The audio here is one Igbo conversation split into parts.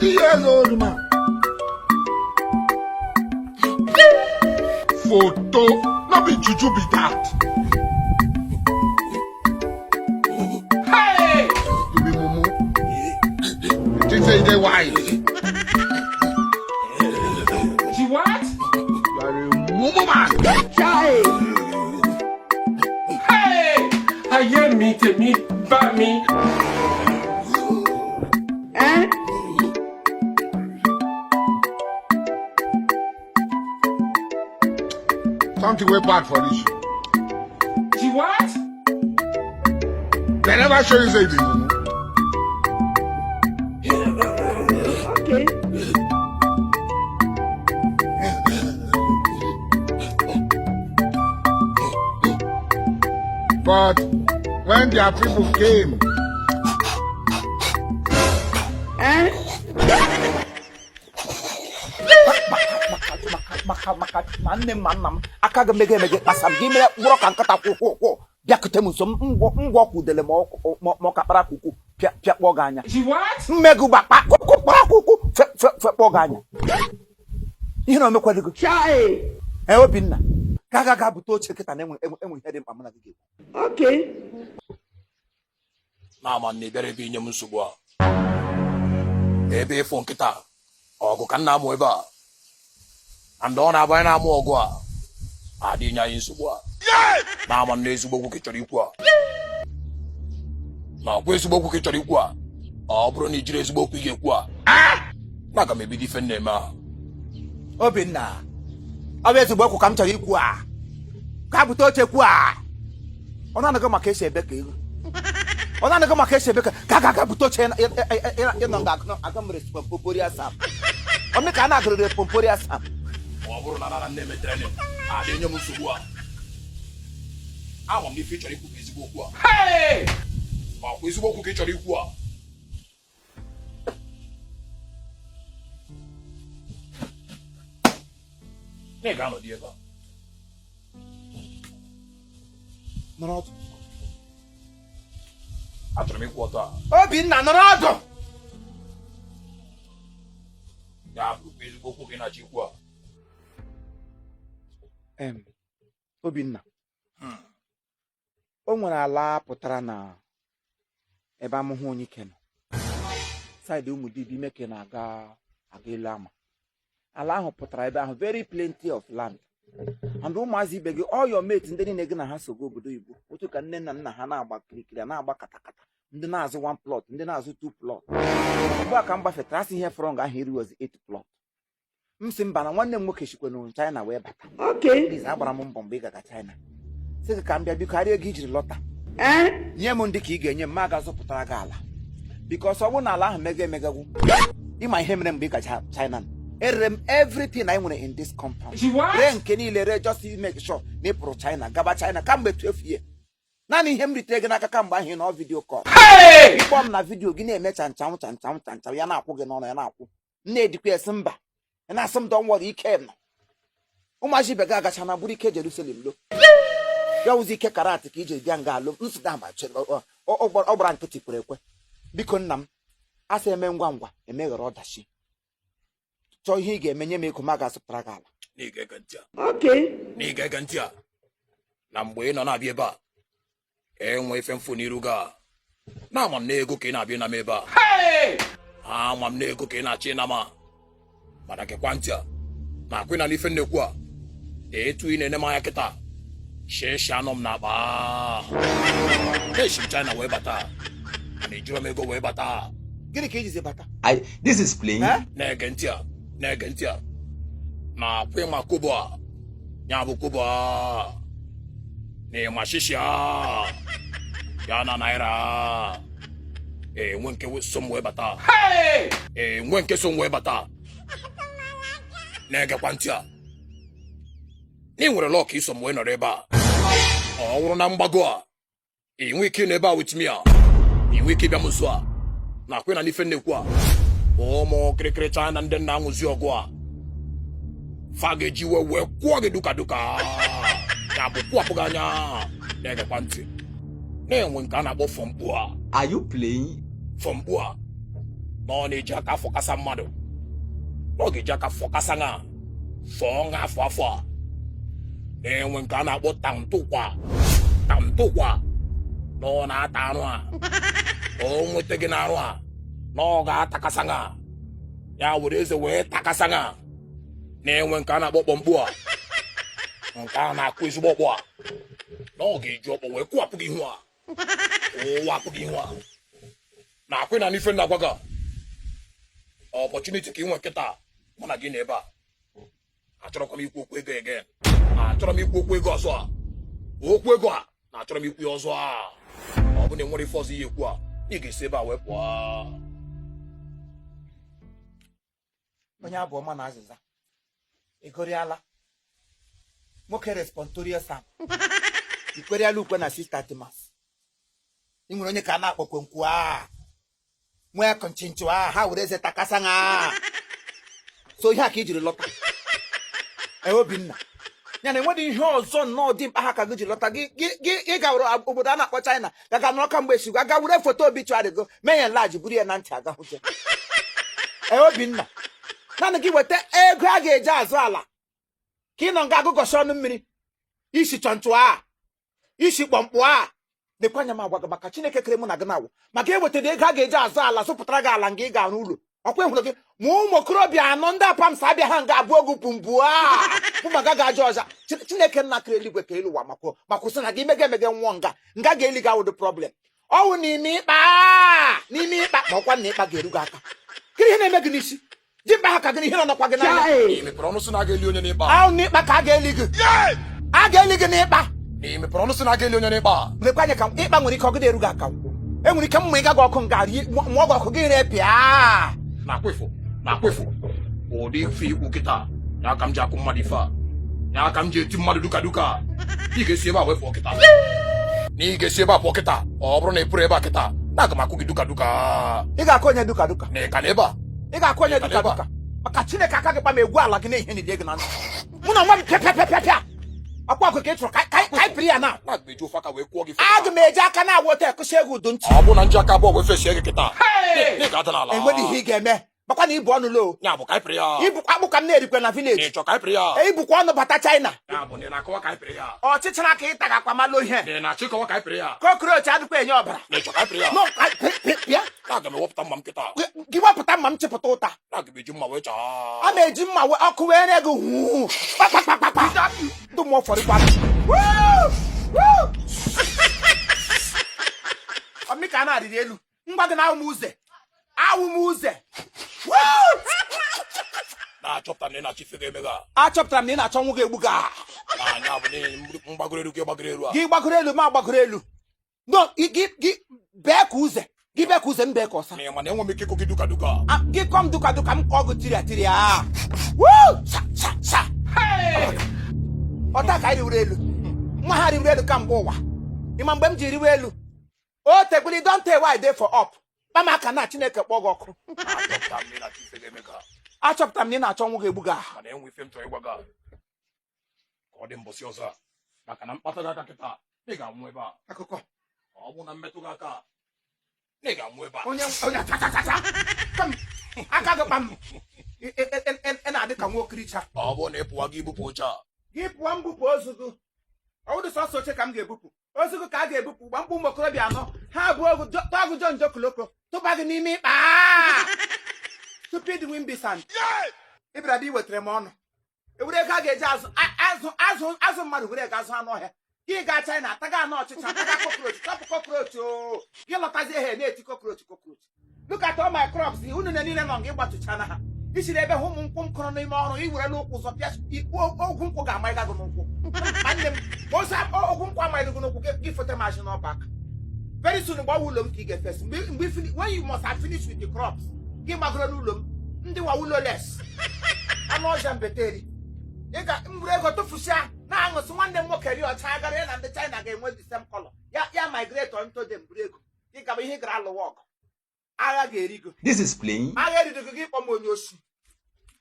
50 years old man. Photo, not be juju be that. Hey! You be mumu. You think say they wise? She what? You are a mumu man. Hey! I hear me to me, but me. Something way bad for this. She what? They never show you say the mumu. Okay. But when their people came, Akaga mege asam gimre woro kan kata kwokwo biakutem so ngwo kudele mo kapara kuku pia boganya She what? megu bakpa kuku para kuku fe boganya ihe no mekwadigo Chai. Obinna gaga buto cheketa na enwe ihe dị mkpa mana gị. Okay. Na ma na ibere bi nyem nsogbu a ebe ifo nkịta ọgụ ka nna m ebe a and ọ na-abanye na amụ ọgụ a adị nya anyị nsogbu a na ma na ezigbo okwu ka chọrọ ikwu a na ọgwụ ezigbo okwu ka chọrọ ikwu a ọ bụrụ na ijiri ezigbo okwu ị ga-ekwu a na aga m ebido ife nna eme a Obinna ọ bụ ezigbo okwu ka m chọrọ ikwu a ka buto chekwu a ọ na-anaghị maka esi ebe ka ego ọ na-anaghị maka esi ebe ka gaga buto che ịnọ aga m resipọ pompori asam ọ mee ka a na-agụrịrị pompori asam ọ bụrụ na nara nne metere nne adị nye m nsogbu a ama m n'ife ị chọrọ ikwu ka ezigbo okwu a ma ọkwa ezigbo okwu ka ị chọrọ ikwu a na ị ga-anọdị ebe a nọrọ ọdụ achọrọ m ịkwụ ọtọ a Obinna nọrọ ọdụ ya bụrụkwa ezigbo okwu ka ị na-achọ ikwu a Obinna o nwere ala pụtara na ebe amụhụ onye ike nọ saịdị ụmụ dibi meke na-aga elu ama ala ahụ pụtara ebe ahụ very plenty of land and ụmụazị ibe gị all your mates ndị niile gị na ha sogo obodo Igbo otu ka nne na nna ha na-agba kirikiri na-agba katakata ndị na-azụ 1 plot ndị na-azụ 2 plot ugbu a ka m gbafetara asị ihe frọng ahụ eriwozi 8 plot m si mba na nwanne m nwoke chikwenụ China wee bata please agbara m mbọ mgbe ị gaga China sị gị ka m bịa biko arịa ego ijiri lọta nye m ndị ka ị ga-enye m ma ga-azụpụtara gị ala bikos ọ bụrụ na ala ahụ mega emegagwu ịma ihe mere mgbe ị gacha China erere m everything anyị nwere in this compound ree nke niile ree just to make sure na ị pụrụ China gaba China kamgbe 12 years naanị ihe m ritere gị n'aka kamgbe ahụ nọ vidio kọl ịkpọ m na vidio gị na-eme chanchanwụ ya na-akwụ gị n'ọnụ ya na-akwụ na-edikwa esi mba na-asị m dọnwọrọ ike nọ ụmụazị ibe gị agacha na bụrụ ike Jerusalem lo ya wụzi ike karat ka iji bịa nga alụ nsụda ọ gbara nkịtị kwere ekwe biko nna m asị eme ngwa ngwa emeghere ọdachi chọọ ihe ị ga-eme nye m ego ma ga-asụpụtara gị ala na ị ga-ege ntị a na mgbe ị nọ na-abịa ebe a enwe ife mfu n'iru gị a na ama m na ego ka ị na-abịa na m ebe a ama m na ego ka ị na-achị ịna ma mana gekwa ntị a na akwị na n'ife nnekwu a etu ị na-ene m anya kịta shishi anọ m n'akpa na-eshi China wee bata mana ejiro m ego wee bata gịnị ka ijizi bata This is plain. na-ege ntị a na akwị ma kobo a ya bụ kobo a na ịma shishi a ya na naira enwe nke so m wee bata enwe nke so m wee bata na-egekwa ntị a na ị nwere lọk iso m wee nọrọ ebe a ọ wụrụ na mgbago a ị nwee ike n'ebe a with me a ị nwee ike ịbịa m nso a na akwị na n'ife nnekwu a ụmụ kịrịkịrị China ndị nna nwụzi ọgụ a fa ga-eji wee kwụọ gị duka ya bụ kwụapụ gị anya na-egekwa ntị na-enwe nke a na-akpọ fọmkpu a Are you playing? fọmkpu a No na-eji aka fọkasa mmadụ. Ọ ga-eji aka fọkasa nga. Fọọ nga afọ a. Na-enwe nke a na-akpọ tamtụkwa. Tamtụkwa. No na-ata anụ a. O nweta gị n'arụ a. No ga-atakasa nga. Ya were eze wee takasa nga. Na-enwe nke a na-akpọ kpọmkpu a. Nke a na-akụ ezigbo ọkpọ a. No ga-eji ọkpọ wee kụwapụ gị ihu a. Wapụ gị ihu a. Na-akwụ na n'ife nna gwa gị. Opportunity ka ị nwe nkịta mụ na gị na ebe a. Achọrọkwa m ikwu okwu ego again. Achọrọ m ikwu okwu ego ọzọ a. Okwu ego a na achọrọ m ikwu ya ọzọ a. Ọ bụ na enwere ife ọzọ ihe ekwu a, ị ga-esi ebe a wee pụọ. onye abụ ọma na azịza egoriala nwoke respontoria sam ikweriala ukwe na sista timas ị nwere onye ka a na-akpọkwe nkwu a nwee kọnchinchu a ha were eze takasa nga so ihe a ka ijiri lọta Obinna ya na enwedị ihe ọzọ nnọọ dị mkpa ha ka gị jiri lọta gị gawara obodo a na-akpọ China gaga nọrọ ka mgbe echigwa aga were foto obituary go mee ya nlaji buru ya na ntị aga hụje Obinna naanị gị weta ego a ga-eji azụ ala ka ị nọ nga agụgọchi ọnụ mmiri isi chọnchụ a isi kpọmkpụ a lekwa anya m agwa gị maka Chineke kere mụ na gị na-awụ maka ewetara ego a ga-eji azụ ala zụpụtara gị ala nga ị ga-arụ ụlọ ọkwa ịhụrụ gị ma ụmụ okorobịa anọ ndị apamsa abịa ha nga abụọ ogu pumbu a bụ maka ga-ajụ ọza Chineke nna kere eluigwe ka elu ụwa ma kwụsị na gị mega emege nwụọ nga ga-eli gị awụdị problem ọwụ n'ime ịkpa ma ọkwa na ịkpa ga-eru gị aka kiri ihe na-eme gị n'isi ji mkpa ha ka gị na ihe nọkwa gị n'anya Mepere ọnụ sị na a ga-eli onye n'ịkpa. ahụ n'ịkpa ka a ga-eli gị n'ịkpa Mepere ọnụ sị na a ga-eli onye n'ịkpa. lekwa anya ka ịkpa nwere ike ọgịda eru gị aka enwere ike mma ịga gị ọkụ nga mụọ gị ọkụ gị repịa na-akwefu ụdị ife ikwu kịta ya aka m ji akụ mmadụ ife a ya aka m ji eti mmadụ duka ị ga-esi ebe a wee pụọ kịta na ị ga-esi ebe a pụọ kịta ọ bụrụ na ị pụrụ ebe a kịta na aga m akụ gị duka ị ga-akụ onye duka na ị ka na ebe a ị ga-akụ onye duka maka Chineke aka gị kpa ma egwu ala gị na-ehe n'ide gị na ntị mụ na nwa m pịa akwa akụ ka ị chụrụ ka anyị pịrị ya na aga m eji ofe aka wee kwụọ gị aga m eji aka na-agwa otu ekụsi ego udu ntị ọ bụ na nji aka abụọ wee fesie gị kịta ị ga-ada n'ala enweghị ihe ị ga-eme makwa na ibu ọnụ lo ya bụ ka anyị pịrị ya ibukwa akpụ ka m na-erikwe na vileji ịchọ ka anyị pịrị ya ibukwa ọnụ bata China ya bụ na ị na-akọwa ka anyị pịrị ya ọchịchịra ka ị taga akwamalụ ihe ị na-achịkọwa ka anyị pịrị ya kokroch adịkwa enye ọbara na ịchọ ka anyị pịrị ya bịa aga m ewepụta mma m kịta gị wepụta mma m chịpụta ụta aga m eji mma wee chaa a na-eji mma ọkụ wee nye gị huu kpakpakpakpa ndụ mmụọ fọrịkwa ọmịka a na-arịrị elu mgba gị na awụ m uze na-achọpụta na ị na-achọ ife ga-emega achọpụtara m na ị na-achọ nwu gị egbu gị anya bụ na mgbagoro elu gị gbagoro elu a gị gbagoro elu ma gbagoro elu gị bee ka uze gị bee ka uze m bee ka ọsa na ịma na enwe m ike ịkụ gị duka gị kọm duka m kọọ gị tiri a ọta ka anyị riwere elu nwa ha riwere elu kamgbe ụwa ịma mgbe m ji riwe elu o tekwili don tey why dey for up kpama aka na Chineke kpọọ gị ọkụ achọpụtara m na ị na-achọ nwu gị egbu gị mana enwe ife m chọrọ ịgwa gị ka ọ dị mbọsị ọzọ a maka na mkpata gị aka kịta ị ga-anwụ ebe a akụkọ ọ bụ na mmetụ gị aka ị ga-anwụ ebe a onye aka gị kpam ị na-adị ka nwa okiricha ọ bụ na ị pụwa gị ibupụ oche a gị pụọ mbupụ ozugo ọwụdụ sọsọ oche ka m ga-ebupụ ozugo ka a ga-ebupụ gba mkpụ ụmụ okorobịa anọ ha abụọ ogu tụọ agụjọ njọ koloko tụba gị n'ime ịkpa stupid wimbisand ịbịara dị iwetara m ọnụ ewere ego a ga-eji azụ mmadụ were ego azụ anụ ọhịa gị gaa China ataga anụ ọchịcha ataga kokroch chọpụ kokroch o gị lọtazie ha na-eti kokroch look at all my crops unu na niile nọ nga ịgbatụcha na ha isiri ebe ha ụmụ nkwụ m kụrụ n'ime ọrụ i were n'ụkwụ ụzọ pịa ogwu nkwụ ga-amaghị gị n'ụkwụ nwanne m ozi ogwu nkwụ amaghị gị n'ụkwụ gị foto machi n'ọba aka very soon gbawa ụlọ m ka ị ga-efesi mgbe when you must have finished with the crops gị gbagoro n'ụlọ m ndị wa ụlọ les anụ ọja mbeteri ị ga mgburu ego tụfusia na-aṅụsị nwanne m nwoke ri ọcha agara ya na ndị China ga-enwe the same color ya migrate onto them mburu ego ị gaba ihe gara alụwa ọgụ agha ga-eri go This is plain. agha erigo gị kpọ m onye osu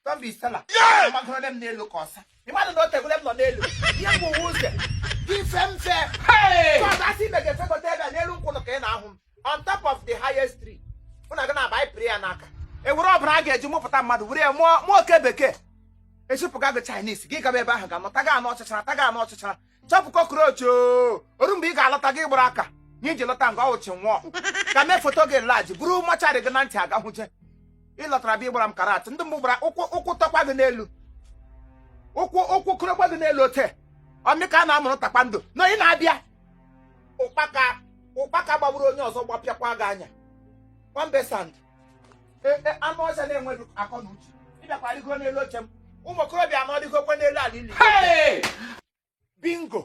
tombi stela magoro m n'elu ka ọsa ịmadụ na o tegoro m nọ n'elu ihe bụ ụzọ gị mfe asị ibe ga-efekọta ebe a n'elu nkwụ ka ị na-ahụ m on top of the highest tree mụ na gị na-aba anyị pịrị ya n'aka ewere ọbara a ga-eji mụpụta mmadụ were ya mụọ oke bekee echipụga gị Chinese gị gaba ebe ahụ ga-anọta gị anụ ọchịchara ta gị anụ ọchịchara chọpụ kokroch oru mgbe ị ga-alọta gị gbara aka nye iji lọta nga ọwụchi nwụọ ka mee foto gị laji buru machari gị na ntị aga hụje ịlọtara bịa ịgbara m karat ndị mbụ gbara ụkwụ tọkwa gị n'elu ụkwụ kụrụgba gị n'elu ote ọmịka a na-amụrụ takpando na ị na-abịa ụkpaka gbagburu onye ọzọ gbapịakwa gị anya nwambe sand anụ ọcha na-enweghị akọ na uche ịbịakwa rigo n'elu oche m ụmụ okorobịa anọ dịgokwe n'elu ala ili bingo